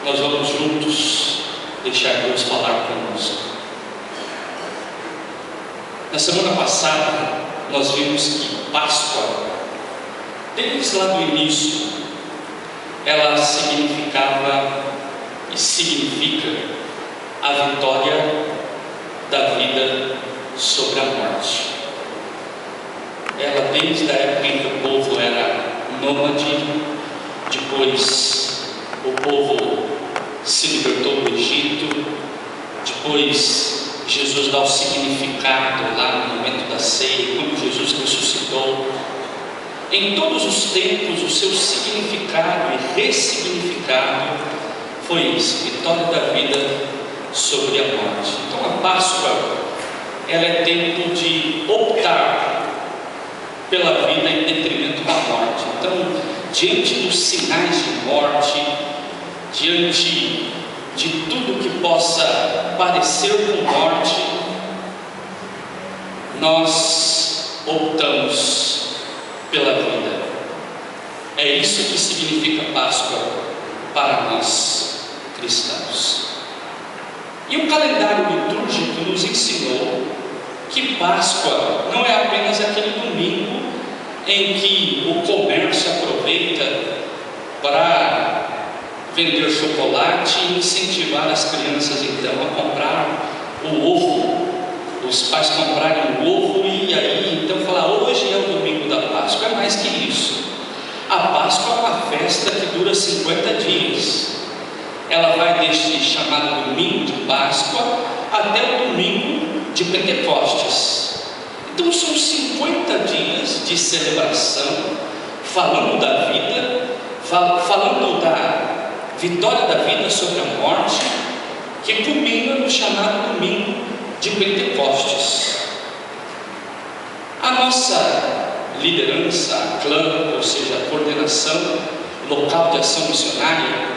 nós vamos juntos deixar Deus falar conosco. Na semana passada, nós vimos que Páscoa, desde lá do início, ela significava e significa a vitória da vida sobre a morte. Ela, desde a época em que o povo era nômade, depois o povo se libertou do Egito, depois Jesus dá o significado lá no momento da ceia, quando Jesus ressuscitou. Em todos os tempos, o seu significado e ressignificado foi isso: vitória da vida sobre a morte. Então a Páscoa, ela é tempo de optar pela vida em detrimento da morte. Então, diante dos sinais de morte, diante de tudo que possa parecer com morte, nós optamos pela vida. É isso que significa Páscoa para nós cristãos. E o calendário litúrgico nos ensinou que Páscoa não é apenas aquele domingo em que o comércio aproveita para vender chocolate e incentivar as crianças então a comprar o ovo, os pais comprarem o ovo e aí então falar: hoje é o domingo da Páscoa. É mais que isso. A Páscoa é uma festa que dura 50 dias. Ela vai desde chamado domingo de Páscoa até o domingo de Pentecostes. Então são 50 dias de celebração, falando da vida, falando da vitória da vida sobre a morte, que culmina no chamado domingo de Pentecostes. A nossa liderança, a clã, ou seja, a coordenação local de ação missionária,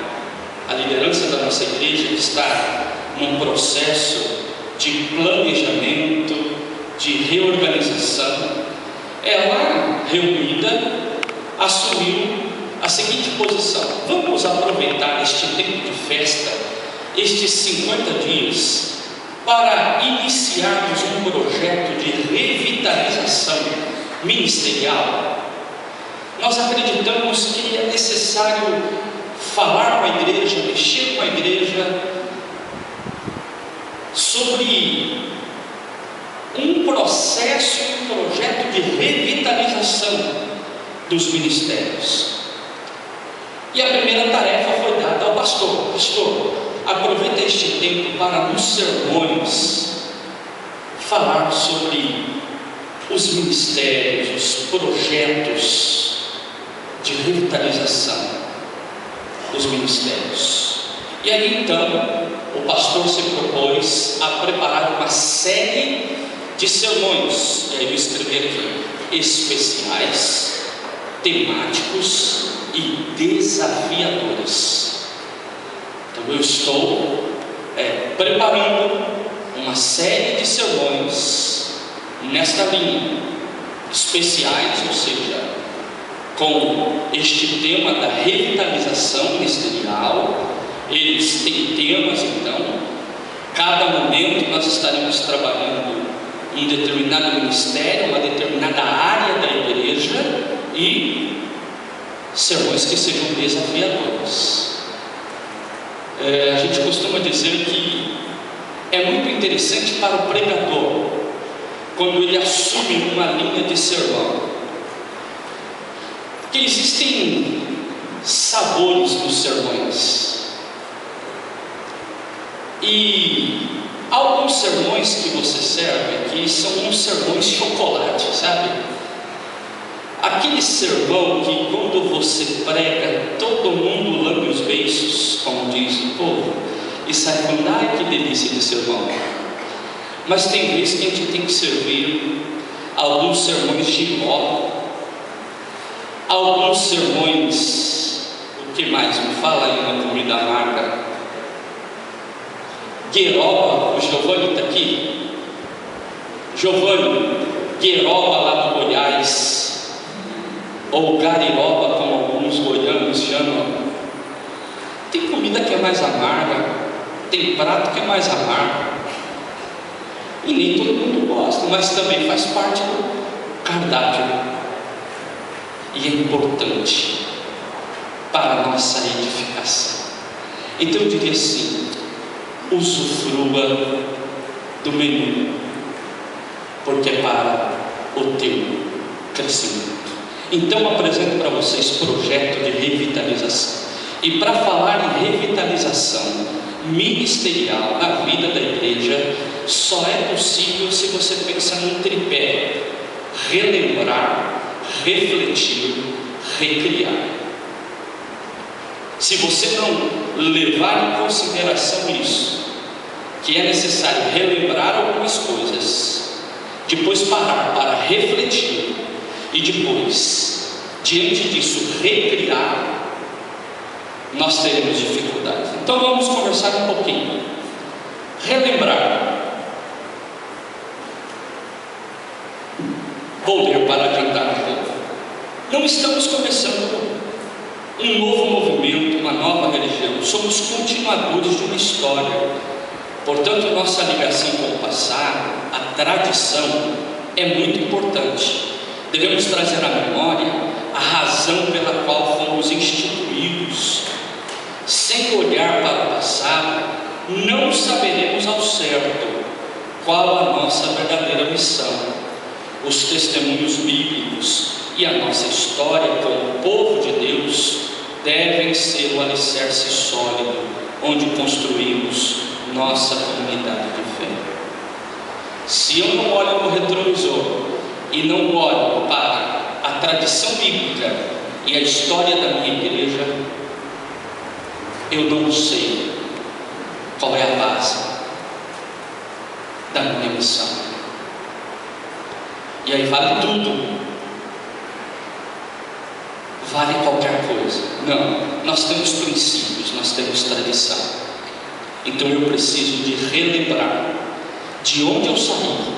a liderança da nossa igreja está num processo de planejamento, de reorganização. Ela, reunida, assumiu a seguinte posição: vamos aproveitar este tempo de festa, estes 50 dias, para iniciarmos um projeto de revitalização ministerial. Nós acreditamos que é necessário falar com a igreja, mexer com a igreja sobre um processo e um projeto de revitalização dos ministérios. E a primeira tarefa foi dada ao pastor: pastor, aproveita este tempo para nos sermões falar sobre os ministérios, os projetos de revitalização dos ministérios. E aí então o pastor se propôs a preparar uma série de sermões, e aí eu escrevi aqui: especiais, temáticos e desafiadores. Então eu estou preparando uma série de sermões nesta linha: especiais, ou seja, com este tema da revitalização ministerial. Eles têm temas, então cada momento nós estaremos trabalhando um determinado ministério, uma determinada área da igreja, e sermões que sejam desafiadores. A gente costuma dizer que é muito interessante para o pregador, quando ele assume uma linha de sermão, que existem sabores nos sermões. E alguns sermões que você serve aqui são uns sermões chocolate, sabe? Aquele sermão que quando você prega, todo mundo lambe os beiços, como diz o povo, e sai falando: ai, que delícia de sermão. Mas tem vezes que a gente tem que servir alguns sermões de moda, alguns sermões, o que mais? Me fala aí uma comida amarga. Gueroba, o Giovanni está aqui. Giovanni, gueroba lá no Goiás, ou gariroba, como alguns goianos chamam. Tem comida que é mais amarga, tem prato que é mais amargo, e nem todo mundo gosta, mas também faz parte do cardápio, e é importante para a nossa edificação. Então eu diria assim: usufrua do menu, porque é para o teu crescimento. Então apresento para vocês projeto de revitalização. E para falar em revitalização ministerial na vida da igreja, só é possível se você pensar num tripé: relembrar, refletir, recriar. Se você não levar em consideração isso, que é necessário relembrar algumas coisas, depois parar para refletir e depois, diante disso, recriar, nós teremos dificuldades. Então vamos conversar um pouquinho. Relembrar. Vou ler para adiantar um pouco. Não estamos começando um novo movimento, uma nova religião. Somos continuadores de uma história. Portanto, nossa ligação com o passado, a tradição, é muito importante. Devemos trazer à memória a razão pela qual fomos instituídos. Sem olhar para o passado, não saberemos ao certo qual a nossa verdadeira missão. Os testemunhos bíblicos e a nossa história como povo de Deus devem ser o alicerce sólido onde construímos nossa comunidade de fé. Se eu não olho no retrovisor e não olho para a tradição bíblica e a história da minha igreja, eu não sei qual é a base da minha missão. E aí vale tudo, vale qualquer coisa. Não, nós temos princípios, nós temos tradição. Então eu preciso de relembrar de onde eu saí.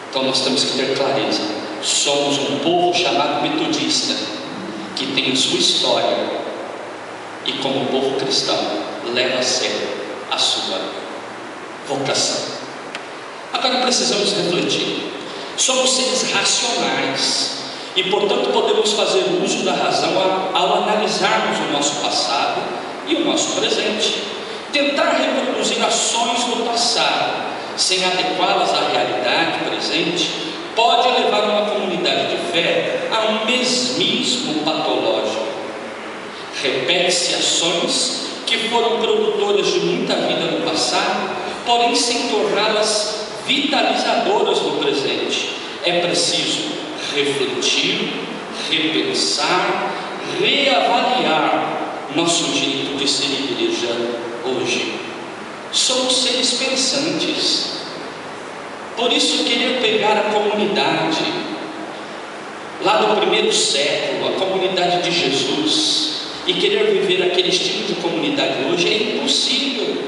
Então nós temos que ter clareza. Somos um povo chamado metodista, que tem a sua história, e como povo cristão leva a sério a sua vocação. Agora precisamos refletir. Somos seres racionais e, portanto, podemos fazer uso da razão ao analisarmos o nosso passado e o nosso presente. Tentar reproduzir ações do passado sem adequá-las à realidade presente pode levar uma comunidade de fé a um mesmismo patológico. Repete-se ações que foram produtoras de muita vida no passado, porém sem torná-las vitalizadoras no presente. É preciso refletir, repensar, reavaliar nosso jeito de ser igreja hoje. Somos seres pensantes. Por isso, querer pegar a comunidade lá do primeiro século, a comunidade de Jesus, e querer viver aquele estilo de comunidade hoje é impossível.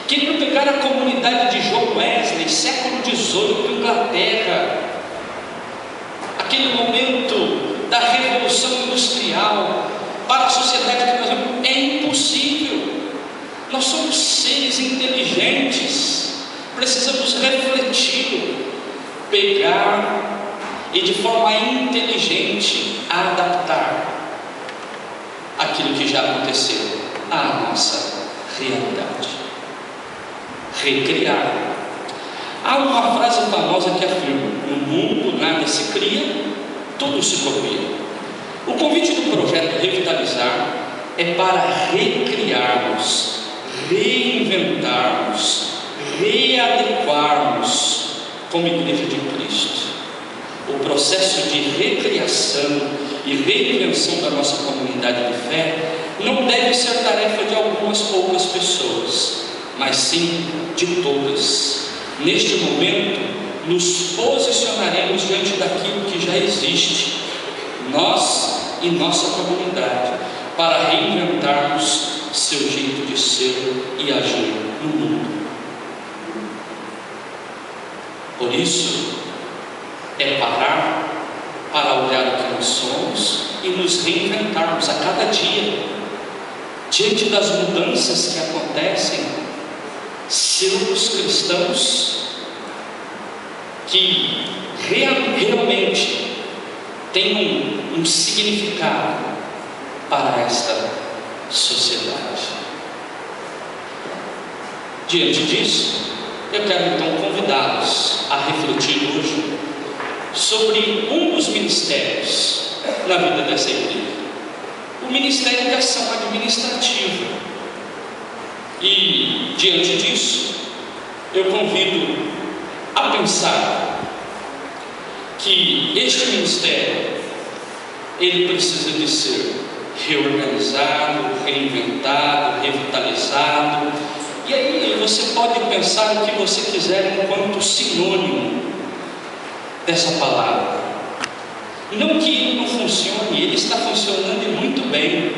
Querer pegar a comunidade de John Wesley, século XVIII, Inglaterra, aquele momento da Revolução Industrial, para a sociedade que nós vivemos, é impossível. Nós somos seres inteligentes, precisamos refletir, pegar e de forma inteligente adaptar aquilo que já aconteceu à nossa realidade. Recriar. Há uma frase famosa que afirma: no mundo nada se cria, tudo se copia. O convite do projeto Revitalizar é para recriarmos, reinventarmos, readequarmos como igreja de Cristo. O processo de recriação e reinvenção da nossa comunidade de fé não deve ser tarefa de algumas poucas pessoas, mas sim de todas. Neste momento, nos posicionaremos diante daquilo que já existe, nós e nossa comunidade, para reinventarmos seu jeito de ser e agir no mundo. Por isso, é parar para olhar o que nós somos e nos reinventarmos a cada dia. diante das mudanças que acontecem, sermos cristãos que realmente tenham um significado para esta sociedade. Diante disso, eu quero então convidá-los a refletir hoje sobre um dos ministérios na vida dessa igreja, o Ministério de Ação Administrativa. E diante disso, eu convido a pensar que este ministério, ele precisa de ser reorganizado, reinventado, revitalizado. E aí você pode pensar o que você quiser enquanto sinônimo dessa palavra. Não que ele não funcione, ele está funcionando e muito bem.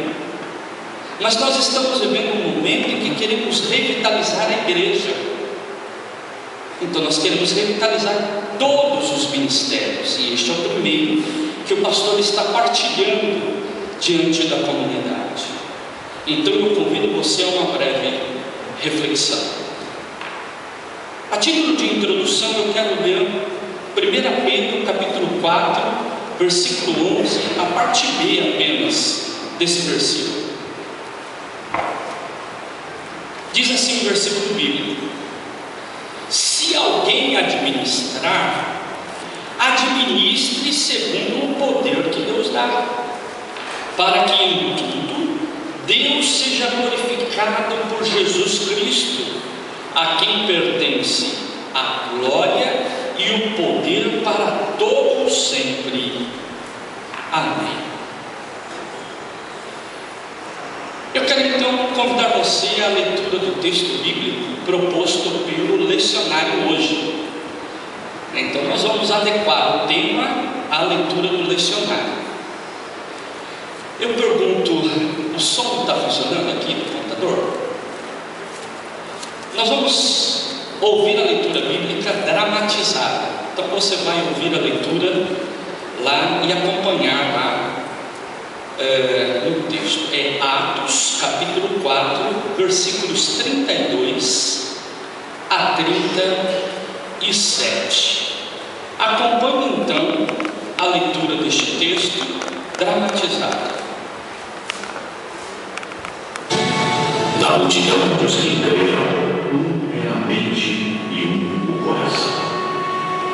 Mas nós estamos vivendo um momento em que queremos revitalizar a igreja. Então nós queremos revitalizar todos os ministérios, e este é o primeiro que o pastor está partilhando diante da comunidade. Então eu convido você a uma breve reflexão. A título de introdução, eu quero ler 1 Pedro capítulo 4, versículo 11, a parte B apenas desse versículo. Diz assim o versículo bíblico: se alguém administrar, administre segundo o poder que Deus dá, para que em tudo Deus seja glorificado por Jesus Cristo, a quem pertence a glória e o poder para todos sempre. Amém. Eu quero então convidar você à leitura do texto bíblico proposto pelo lecionário hoje. Então nós vamos adequar o tema à leitura do lecionário. Eu pergunto, o som está funcionando aqui no computador? Nós vamos ouvir a leitura bíblica dramatizada. Então você vai ouvir a leitura lá e acompanhar lá no texto. É Atos capítulo 4, versículos 32 a 37. Acompanhe então a leitura deste texto dramatizado. Da multidão dos que creram, um é a mente e um o coração.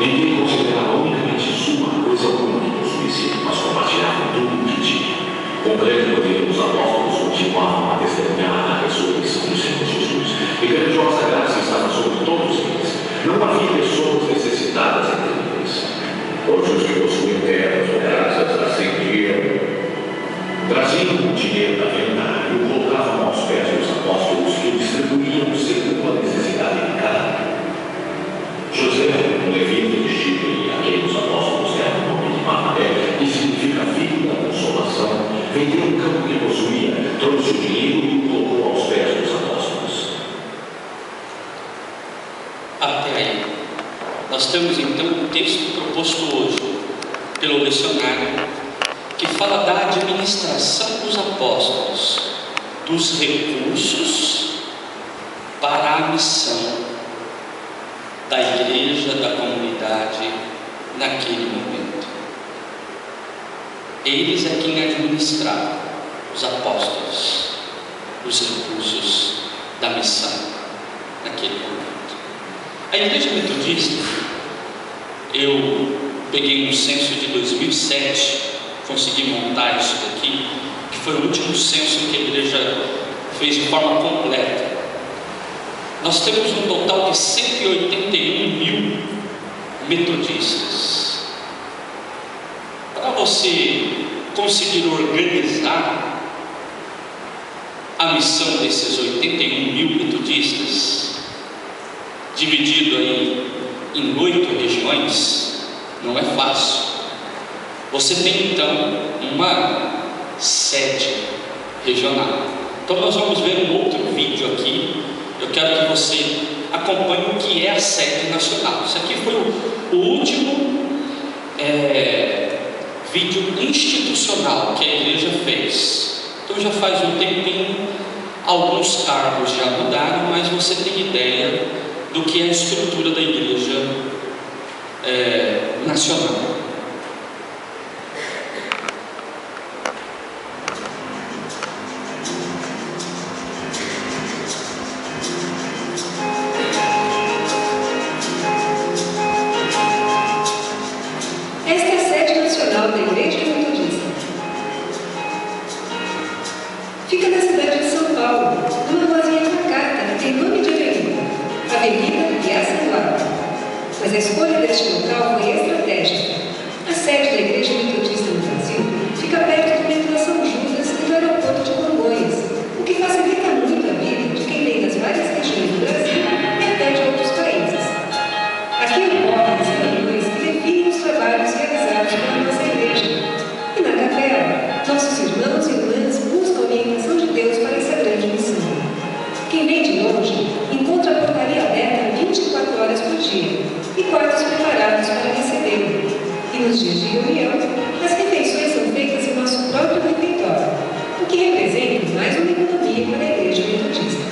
Ninguém considerava unicamente sua coisa alguma que possuísse, mas compartilhava tudo o que tinha. Com grande poder, os apóstolos continuavam a testemunhar a ressurreição do Senhor Jesus, e grandiosa graça estava sobre todos eles. Não havia pessoas necessitadas entre eles. Todos os que possuíam terras ou casas ascendiam, traziam o dinheiro da venda e o colocavam aos pés dos apóstolos, que o distribuíam segundo a necessidade de cada um. José, um levita de Chipre, a quem os apóstolos deram o nome de Barnabé, que significa filho da consolação, vendeu um campo que possuía, trouxe o dinheiro e o colocou aos pés dos apóstolos. Até aí, nós temos então o texto proposto hoje pelo lecionário, que fala da administração dos apóstolos, dos recursos para a missão da igreja, da comunidade naquele momento. Eles é quem administravam, os apóstolos, os recursos da missão naquele momento. A igreja metodista, eu peguei um censo de 2007, consegui montar isso daqui, que foi o último censo que a igreja fez de forma completa. Nós temos um total de 181 mil metodistas. Para você conseguir organizar a missão desses 81 mil metodistas, dividido aí em 8 regiões, não é fácil. Você tem então uma sede regional. Então nós vamos ver um outro vídeo aqui. Eu quero que você acompanhe o que é a sede nacional. Isso aqui foi o último vídeo institucional que a igreja fez. Então já faz um tempinho Alguns cargos já mudaram, mas você tem ideia do que é a estrutura da igreja nacional. Esta é a sede nacional da Igreja Metodista. Fica na cidade de São Paulo, numa ruazinha pacata que tem nome de avenida, Avenida Yaçanguá. Mas a escolha deste local foi estratégica. A sede da Igreja Metodista no Brasil fica perto do metrô São Judas e do aeroporto de Congonhas, o que facilita muito a vida de quem vem das várias regiões do Brasil e até de outros países. Aqui ocorrem as reuniões que definem os trabalhos realizados pela nossa igreja. E na capela, nossos irmãos e irmãs buscam a orientação de Deus para essa grande missão. Quem vem de longe encontra a portaria aberta 24 horas por dia e quartos preparados para recebê-lo. E nos dias de reunião, as refeições são feitas em nosso próprio refeitório, o que representa mais uma economia para a Igreja Metodista.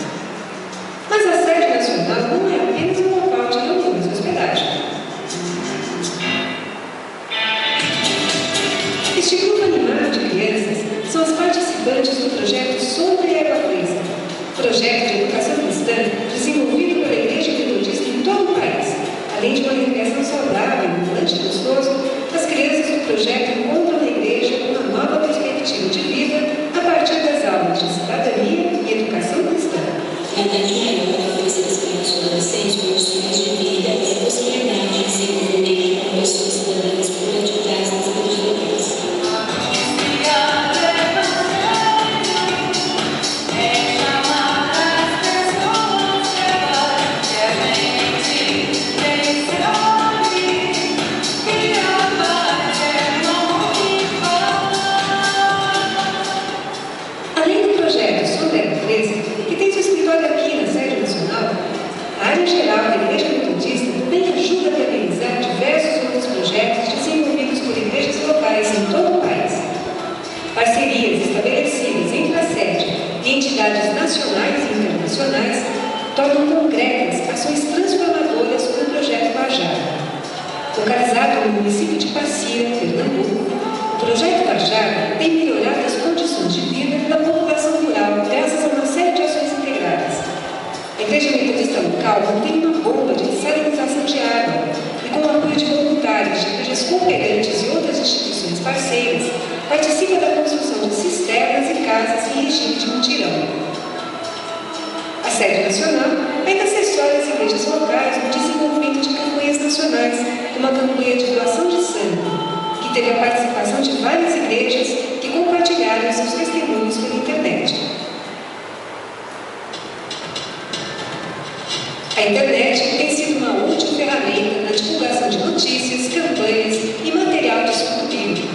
Mas a sede nacional não é apenas um local de reuniões e hospedagem. Este grupo animado de crianças são as participantes do projeto Sombra e Água Fresca, projeto de educação cristã desenvolvido pela Igreja Metodista em todo o país. Além de uma recreação saudável e um lanche gostoso, as crianças do projeto encontram na igreja uma nova perspectiva de vida a partir das aulas de cidadania e educação cristã. Nada melhor para oferecer às crianças e adolescentes condições de vida e a possibilidade de se envolverem com pessoas cidadãs por atividades nas igrejas locais. Além do projeto Sombra e Água Fresca, que tem seu escritório aqui na sede nacional, a área geral da Igreja Metodista também ajuda a realizar diversos outros projetos desenvolvidos por igrejas locais em todo o país. Parcerias estabelecidas entre a sede e entidades nacionais e internacionais tornam concretas ações transformadoras como o projeto Guajara. Localizado no município de Passira, Pernambuco, o projeto Guajara tem melhorado as condições de vida da população rural graças a uma série de ações integradas. A Igreja Metodista local mantém uma bomba de desalinização de água e, com o apoio de voluntários de igrejas cooperantes e outras instituições parceiras, participa da construção de cisternas e casas em regime de mutirão. A sede nacional ainda assessora as igrejas locais no desenvolvimento de campanhas nacionais, como a campanha de doação de sangue, que teve a participação de várias igrejas que compartilharam seus testemunhos pela internet. A internet tem sido uma útil ferramenta na divulgação de notícias, campanhas e material de estudo bíblico.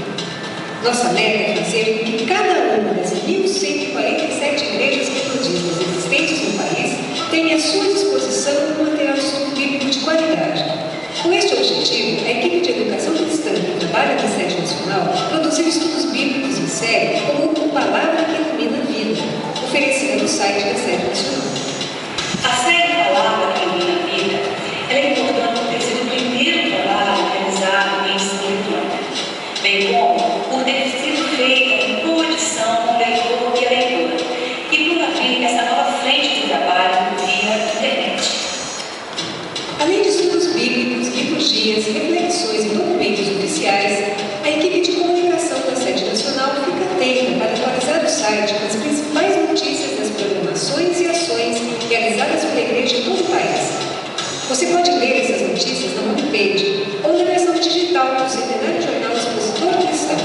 Nossa meta é fazer com que cada uma das 1.147 igrejas metodistas existentes no país tenha à sua disposição um material de estudo bíblico de qualidade. Com este objetivo, a equipe de educação cristã que trabalha na sede nacional produziu estudos bíblicos em série como o Palavra que Ilumina a Vida, oferecida no site da sede nacional. A série Palavra que Ilumina a Vida é importante por ter sido o primeiro trabalho realizado em ensino eletrônico, bem como por ter sido feita em coaudição com o leitor e a leitora, e por abrir essa nova frente de trabalho via internet. Além de estudos bíblicos, liturgias, reflexões e documentos oficiais, a equipe de comunicação da sede nacional fica atenta para atualizar o site com as principais notícias das programações e ações realizadas pela igreja em todo o país. Você pode ler essas notícias na homepage ou na versão digital do Centenário Jornal Expositor Cristão.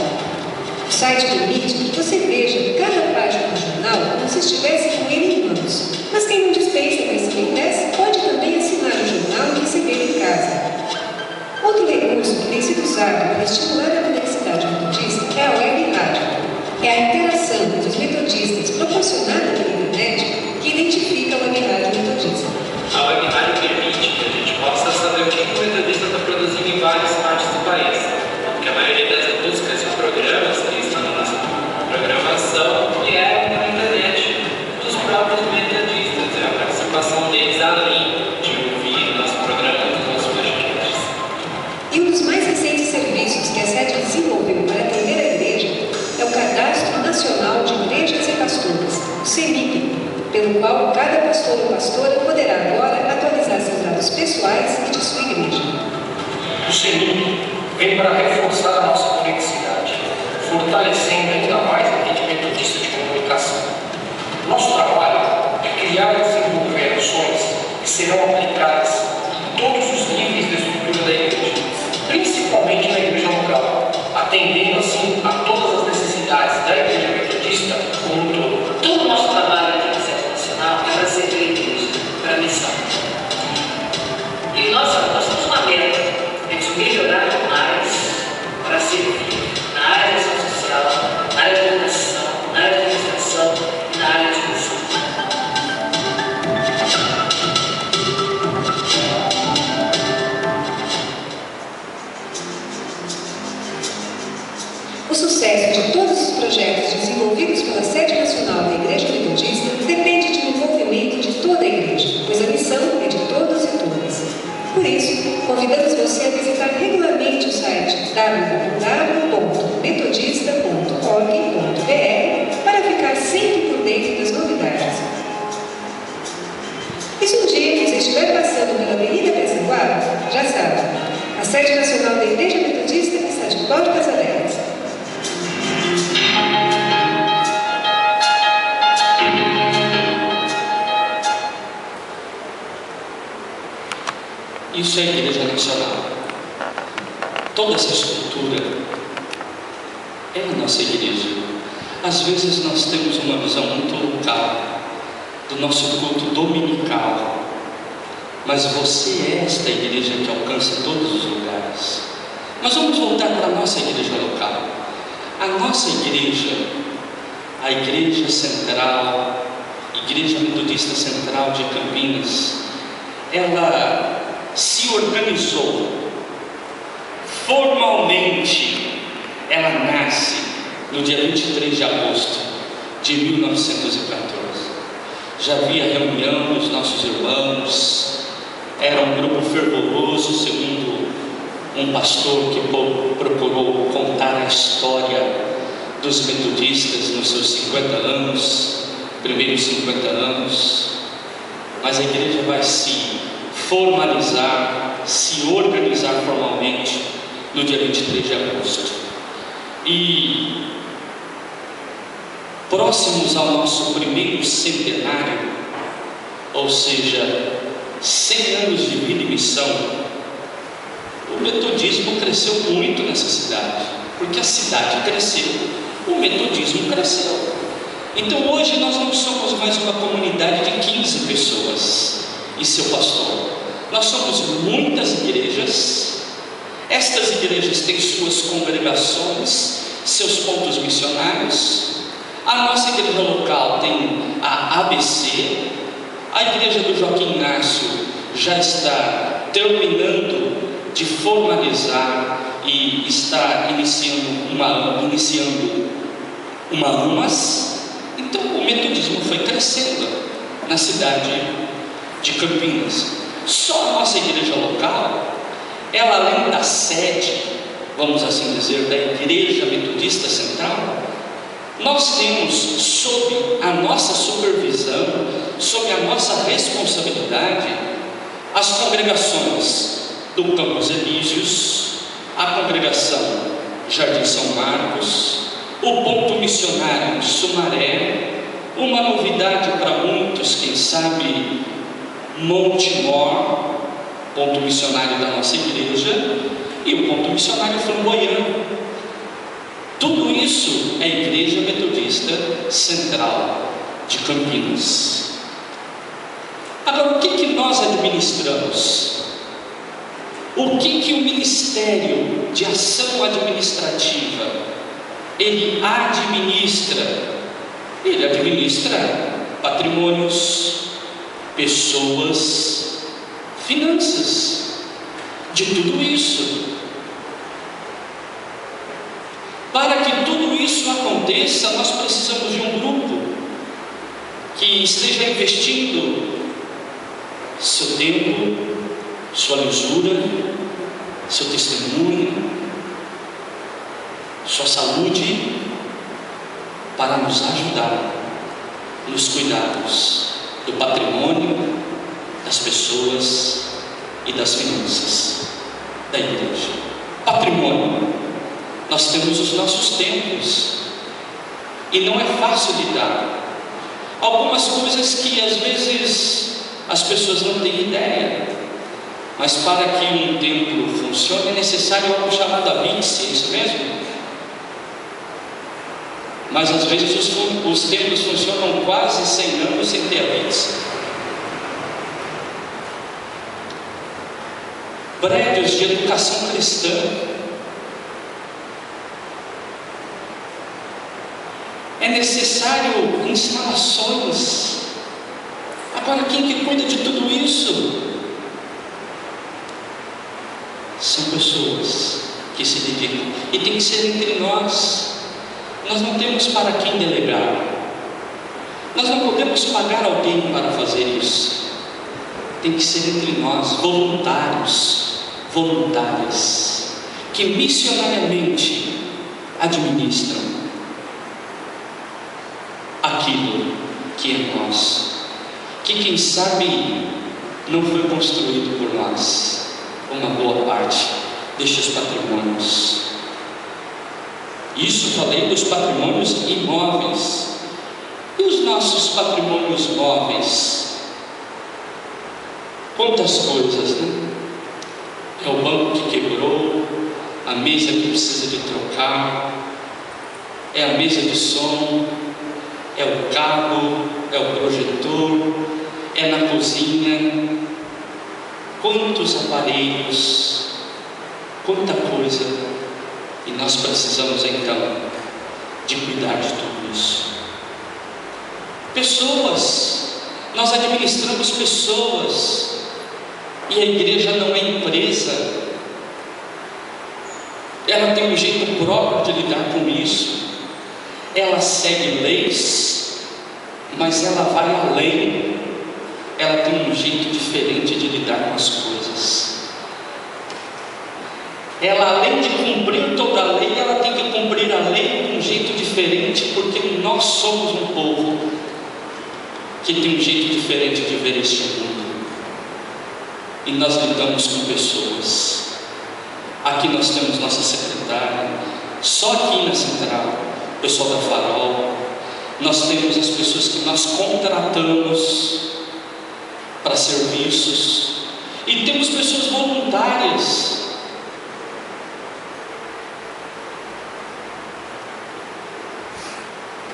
O site permite que você veja cada página do jornal como se estivesse com ele em mãos, mas quem não dispensa a versão impressa pode também assinar o jornal e recebê-lo em casa. Outro recurso que tem sido usado para estimular a universidade metodista é a web rádio. É a interação entre os metodistas proporcionada pela internet que identifica a web rádio metodista. A web rádio permite que a gente possa saber o que o metodista está produzindo em várias partes do país, porque a maioria das músicas e programas que estão na nossa programação vieram pela internet dos próprios qual cada pastor ou pastora poderá agora atualizar seus dados pessoais e de sua igreja. O CENIC vem para reforçar a nossa conectividade, fortalecendo ainda mais a rede metodista de comunicação. Nosso trabalho é criar e desenvolver ações que serão aplicadas em todos os níveis da estrutura da igreja, principalmente na igreja local, atendendo assim a todas as necessidades da igreja metodista como um todo. Todo o nosso trabalho aqui no Centro Nacional é para servir a igreja, para a missão. E nós temos uma meta, é de melhorar mais para servir na área da ação social, na área da educação, na área da administração e na área de missão. O sucesso de todos os projetos desenvolvidos pela Sede Nacional da Igreja Metodista depende do envolvimento de toda a igreja, pois a missão é de todos e todas. Por isso, convidamos você a visitar regularmente o site www.metodista.org.br para ficar sempre por dentro das novidades. E se um dia você estiver passando pela Avenida Pessanguaba, já sabe, a Sede Nacional da Igreja Metodista está de portas abertas. Isso é a Igreja Nacional. Toda essa estrutura é a nossa igreja. Às vezes nós temos uma visão muito local do nosso culto dominical, mas você é esta igreja que alcança todos os lugares. Mas vamos voltar para a nossa igreja local. A nossa igreja, a Igreja Central, Igreja Metodista Central de Campinas, ela se organizou formalmente. Ela nasce no dia 23 de agosto de 1914. Já havia reunião dos nossos irmãos, era um grupo fervoroso, segundo um pastor que procurou contar a história dos metodistas nos seus 50 anos, primeiros 50 anos. Mas a igreja vai se formalizar, se organizar formalmente no dia 23 de agosto. E próximos ao nosso primeiro centenário, ou seja, 100 anos de vida e missão, o metodismo cresceu muito nessa cidade, porque a cidade cresceu, o metodismo cresceu. Então hoje nós não somos mais uma comunidade de 15 pessoas e seu pastor. Nós somos muitas igrejas. Estas igrejas têm suas congregações, seus pontos missionários. A nossa igreja local tem a ABC. A igreja do Joaquim Inácio já está terminando de formalizar e está iniciando uma UMAS. Então o metodismo foi crescendo na cidade de Campinas. Só a nossa igreja local, ela além da sede, vamos assim dizer, da Igreja Metodista Central, nós temos sob a nossa supervisão, sob a nossa responsabilidade, as congregações do Campos Elíseos, a congregação Jardim São Marcos, o ponto missionário de Sumaré, uma novidade para muitos, quem sabe, Monte Mor, ponto missionário da nossa igreja, e o ponto missionário Flamboyant. Tudo isso é a Igreja Metodista Central de Campinas. Agora, o que nós administramos? O que o Ministério de Ação Administrativa ele administra? Ele administra patrimônios, pessoas, finanças, de tudo isso. Para que tudo isso aconteça, nós precisamos de um grupo que esteja investindo seu tempo, sua lisura, seu testemunho, sua saúde, para nos ajudar nos cuidados do patrimônio, das pessoas e das finanças da igreja. Patrimônio. Nós temos os nossos templos e não é fácil lidar. Algumas coisas que às vezes as pessoas não têm ideia, mas para que um templo funcione é necessário algo chamado habite-se, é isso mesmo? Mas às vezes os templos funcionam quase 100 anos sem ter habite-se. Prédios de educação cristã, é necessário instalações. Agora, quem que cuida de tudo isso? São pessoas que se dedicam, e tem que ser entre nós. Nós não temos para quem delegar, nós não podemos pagar alguém para fazer isso. Tem que ser entre nós, voluntários, voluntárias, que missionariamente administram aquilo que é nosso, que quem sabe não foi construído por nós, uma boa parte destes patrimônios. Isso falei dos patrimônios imóveis. E os nossos patrimônios móveis? Quantas coisas, né? É o banco que quebrou, a mesa que precisa de trocar, é a mesa de som, é o cabo, é o projetor, é na cozinha. Quantos aparelhos, quanta coisa, e nós precisamos então de cuidar de tudo isso. Pessoas, nós administramos pessoas, e a igreja não é empresa, ela tem um jeito próprio de lidar com isso. Ela segue leis, mas ela vai além. Ela tem um jeito diferente de lidar com as coisas. Ela, além de cumprir toda a lei, ela tem que cumprir a lei de um jeito diferente, porque nós somos um povo que tem um jeito diferente de ver este mundo. E nós lidamos com pessoas. Aqui nós temos nossa secretária, só aqui na central, o pessoal da Farol. Nós temos as pessoas que nós contratamos para serviços, e temos pessoas voluntárias.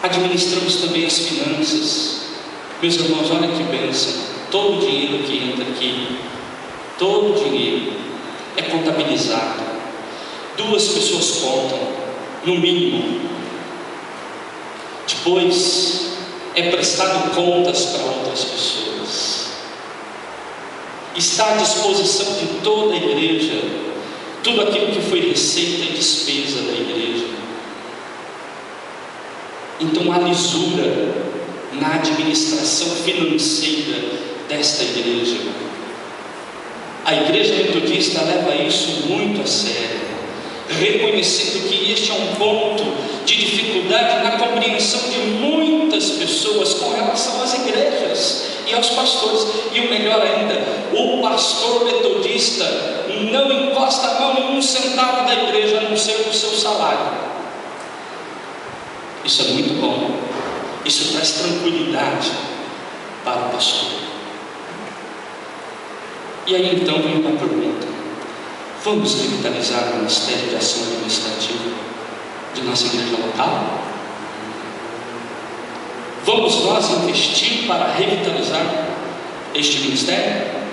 Administramos também as finanças. Meus irmãos, olha que bênção. Todo o dinheiro que entra aqui, todo o dinheiro é contabilizado. 2 pessoas contam, no mínimo. Depois é prestado contas para outras pessoas. Está à disposição de toda a igreja tudo aquilo que foi receita e despesa da igreja. Então há lisura na administração financeira desta igreja. A igreja metodista leva isso muito a sério, reconhecendo que este é um ponto de dificuldade na compreensão de muitas pessoas com relação às igrejas e aos pastores. E o melhor ainda, o pastor metodista não encosta a mão em um centavo da igreja, a não ser do seu salário. Isso é muito bom. Isso traz tranquilidade para o pastor. E aí então vem uma pergunta: vamos revitalizar o Ministério de Ação Administrativa de nossa igreja local? Vamos nós investir para revitalizar este ministério?